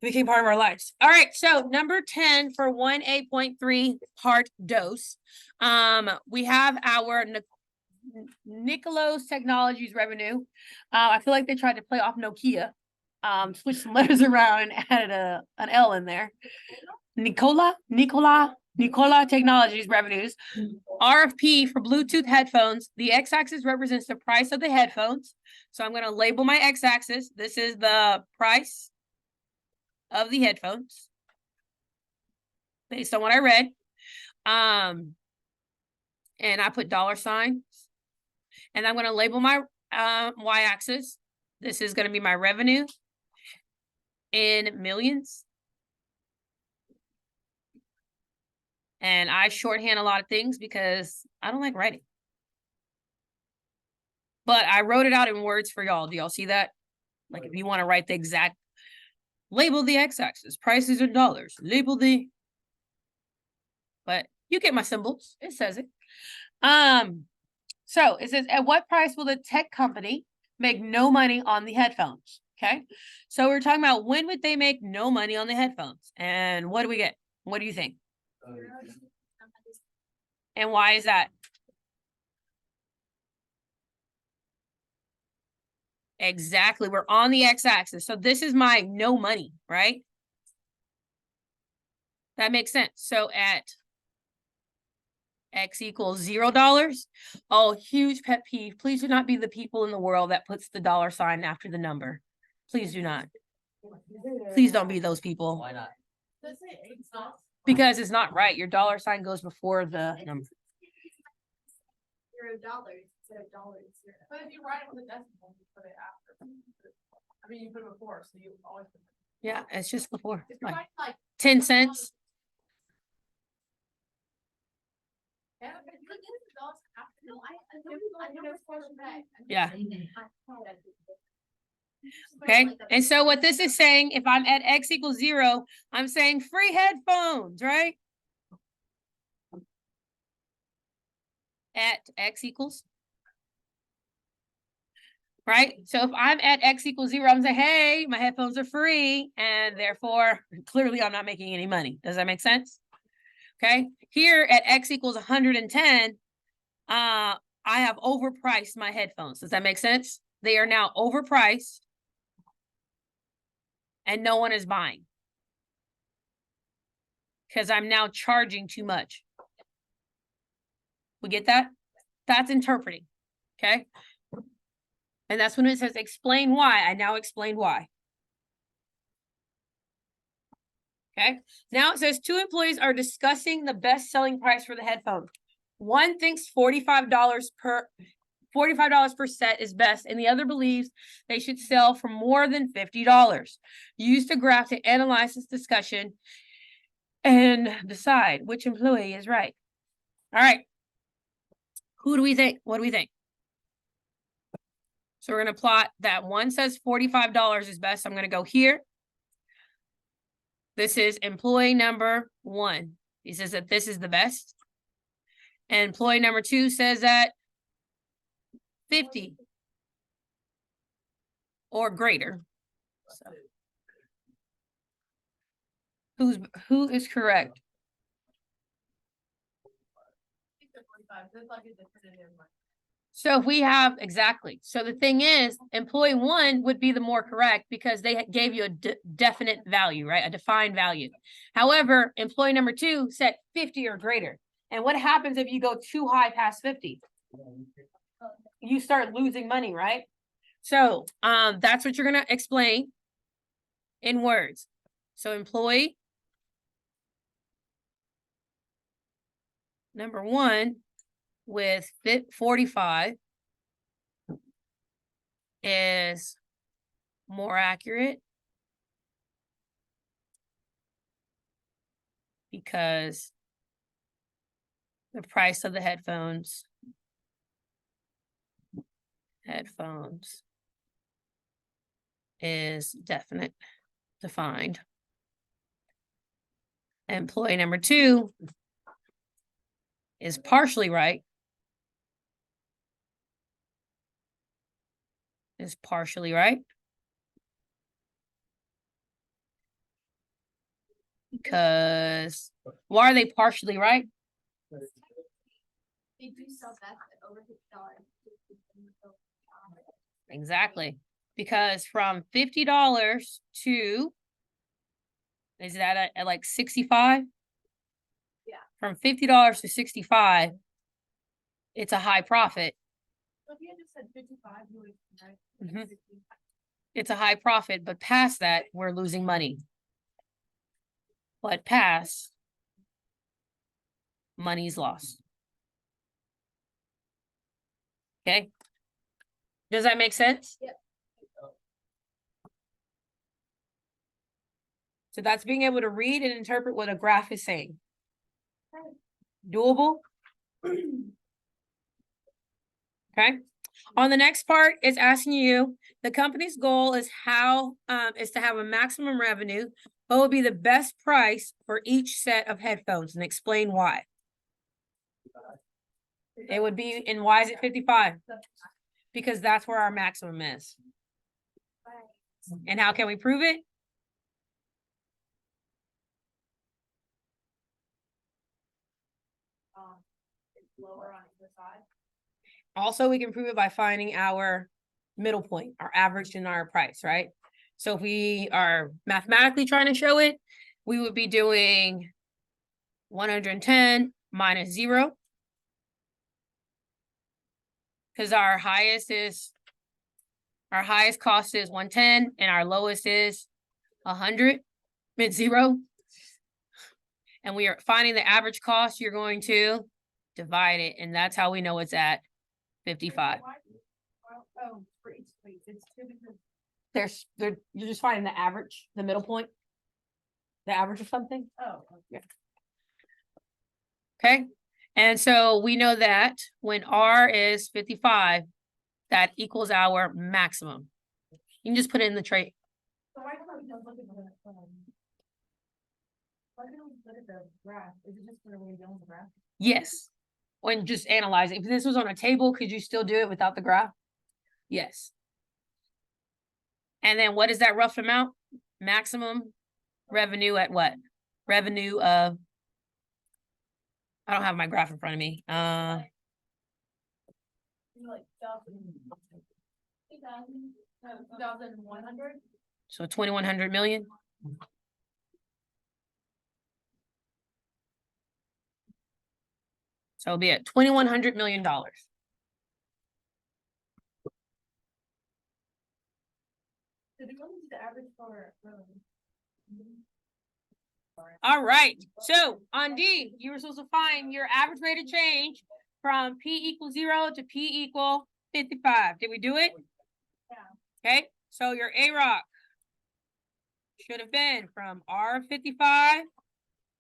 became part of our lives. All right, so number 10 for 1A.3 part dose. We have our Nicolos Technologies revenue. I feel like they tried to play off Nokia, switched some letters around and added an L in there. Nicola Technologies revenues. RFP for Bluetooth headphones. The x-axis represents the price of the headphones. So I'm going to label my x-axis. This is the price of the headphones based on what I read. And I put $signs. And I'm going to label my y-axis. This is going to be my revenue in millions. And I shorthand a lot of things because I don't like writing. But I wrote it out in words for y'all. Do y'all see that? Like if you want to write the exact, label the x-axis, prices in dollars, label the, but you get my symbols. It says it. So it says, at what price will the tech company make no money on the headphones? Okay. So we're talking about when would they make no money on the headphones? And what do we get? What do you think? And why is that? Exactly. We're on the x-axis. So this is my no money, right? That makes sense. So at x equals $0. Oh, huge pet peeve. Please do not be the people in the world that puts the $sign after the number. Please do not. Please don't be those people. Why not? Because it's not right. Your $sign goes before the number. $0 instead of dollars. But if you write it with a decimal, you put it after. I mean, you put it before, so you always put it. Yeah, it's just before. If you're Like writing like 10 cents. yeah, but you could get the dollars after. No, I know it's question back. Yeah. Okay. And so what this is saying, if I'm at x equals 0, I'm saying free headphones, right? At x equals. Right? So if I'm at x equals 0, I'm saying, hey, my headphones are free. And therefore, clearly I'm not making any money. Does that make sense? Okay. Here at x equals 110, I have overpriced my headphones. Does that make sense? They are now overpriced. And no one is buying. Because I'm now charging too much. We get that? That's interpreting. Okay. And that's when it says explain why. I now explained why. Okay. Now it says 2 employees are discussing the best selling price for the headphone. One thinks $45 per set is best, and the other believes they should sell for more than $50. Use a graph to analyze this discussion and decide which employee is right. All right. Who do we think? What do we think? So we're going to plot that one says $45 is best. I'm going to go here. This is employee number 1. He says that this is the best. And employee number 2 says that 50 or greater. So who is correct? So if we have exactly. So the thing is, employee 1 would be the more correct because they gave you a definite value, right? A defined value. However, employee number 2 said 50 or greater. And what happens if you go too high past 50? You start losing money, right? So that's what you're going to explain in words. So employee number 1 with 45 is more accurate because the price of the headphones is defined. Employee number 2 is partially right. Because why are they partially right? They do sell that at over $50. Exactly. Because from $50 to, is that at like 65? Yeah. From $50 to 65, it's a high profit. So if you had just said 55, you would, right? Mhm. It's a high profit, but past that, we're losing money. But past, money's lost. Okay? Does that make sense? Yep. So that's being able to read and interpret what a graph is saying. Doable? Okay. On the next part, it's asking you, the company's goal is is to have a maximum revenue. What would be the best price for each set of headphones, and explain why? It would be, and why is it 55? Because that's where our maximum is. And how can we prove it? It's lower on either side. Also, we can prove it by finding our middle point, our average and our price, right? So if we are mathematically trying to show it, we would be doing 110 minus 0. Because our highest cost is 110 and our lowest is 100, mid 0. And we are finding the average cost, you're going to divide it, and that's how we know it's at 55. Oh, for each place, it's two because. You're just finding the average, the middle point, the average of something. Oh. Yeah. Okay. And so we know that when R is 55, that equals our maximum. You can just put it in the trait. So why don't we just look at the, why don't we look at the graph? Is it just for the way you're the graph? Yes. When just analyze it. If this was on a table, could you still do it without the graph? Yes. And then what is that rough amount? Maximum revenue at what? Revenue of, I don't have my graph in front of me. Like 2,100. So 2,100 million. So it'll be at $2,100 million. So do you want to do the average for? All right. So on D, you were supposed to find your average rate of change from P equals 0 to P equal 55. Did we do it? Yeah. Okay. So your A-Rock should have been from R of 55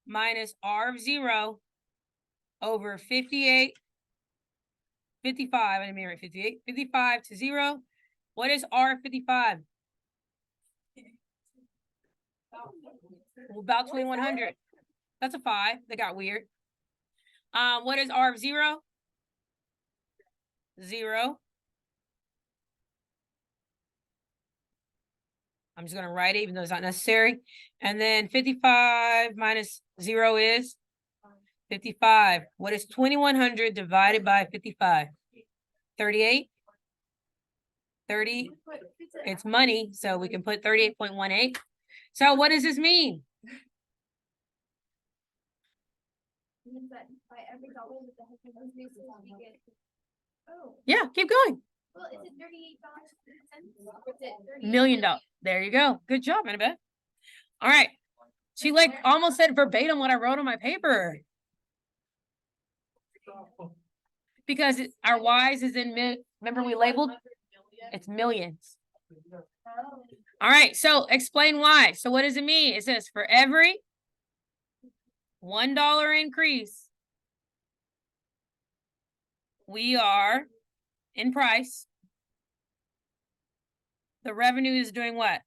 minus R of 0 over 55. I didn't mean right, 58. 55 to 0. What is R of 55? About 2,100. That's a 5. That got weird. What is R of 0? 0. I'm just gonna write it even though it's not necessary. And then 55 minus 0 is 55. What is 2,100 divided by 55? 38? 30? It's money, so we can put 38.18. So what does this mean? Means that by every dollar that the headphones basically we get. Oh, Yeah, keep going. well, is it $38.50? Is it $38 $1 million. There you go. Good job, Annabeth. All right. She like almost said verbatim what I wrote on my paper. Because our Y's is in mid. Remember we labeled? It's millions. All right. So explain why. So what does it mean? It says for every $1 increase, we are in price. The revenue is doing what?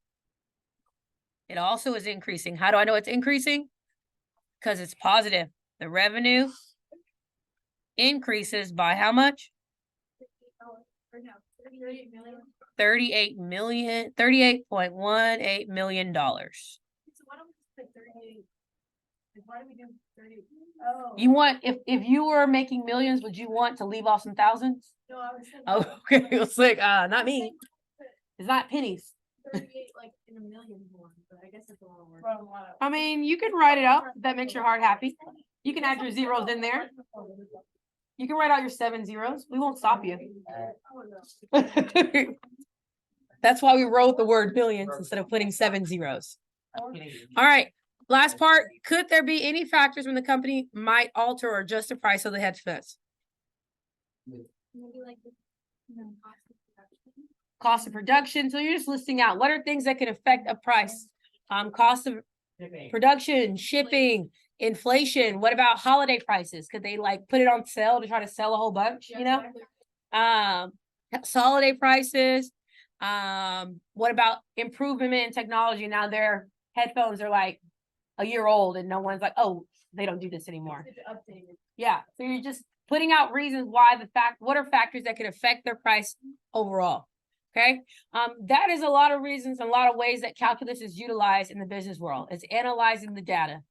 It also is increasing. How do I know it's increasing? Because it's positive. The revenue increases by how much? $38 million, $38.18 million. So why don't we just put 38 Like, why do we do 30? Oh. You want, if you were making millions, would you want to leave off some thousands? No, I was thinking. Oh, okay, it was like, not me. It's not pennies. 38, like, in a million more, but I guess it's a lot of work. I mean, you can write it out. If that makes your heart happy. You can add your zeros in there. You can write out your 7 zeros. We won't stop you. That's why we wrote the word billions instead of putting 7 zeros. All right. Last part. Could there be any factors when the company might alter or adjust the price of the hedge funds? Maybe like the, cost of production. Cost of production. So you're just listing out what are things that can affect a price. Cost of production, shipping, inflation. What about holiday prices? Could they like put it on sale to try to sell a whole bunch, you know? Holiday prices. What about improvement in technology? Now their headphones are like a year old and no one's like, oh, they don't do this anymore. It's updated. Yeah. So you're just putting out reasons why what are factors that could affect their price overall. Okay. That is a lot of reasons, a lot of ways that calculus is utilized in the business world. It's analyzing the data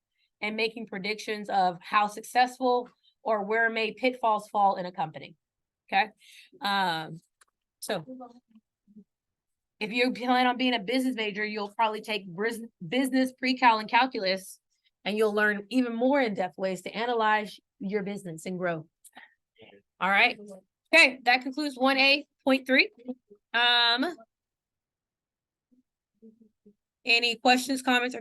and making predictions of how successful or where may pitfalls fall in a company. Okay. So if you plan on being a business major, you'll probably take business pre-cal and calculus, and you'll learn even more in-depth ways to analyze your business and grow. All right. Okay, that concludes 1A.3. Any questions, comments, or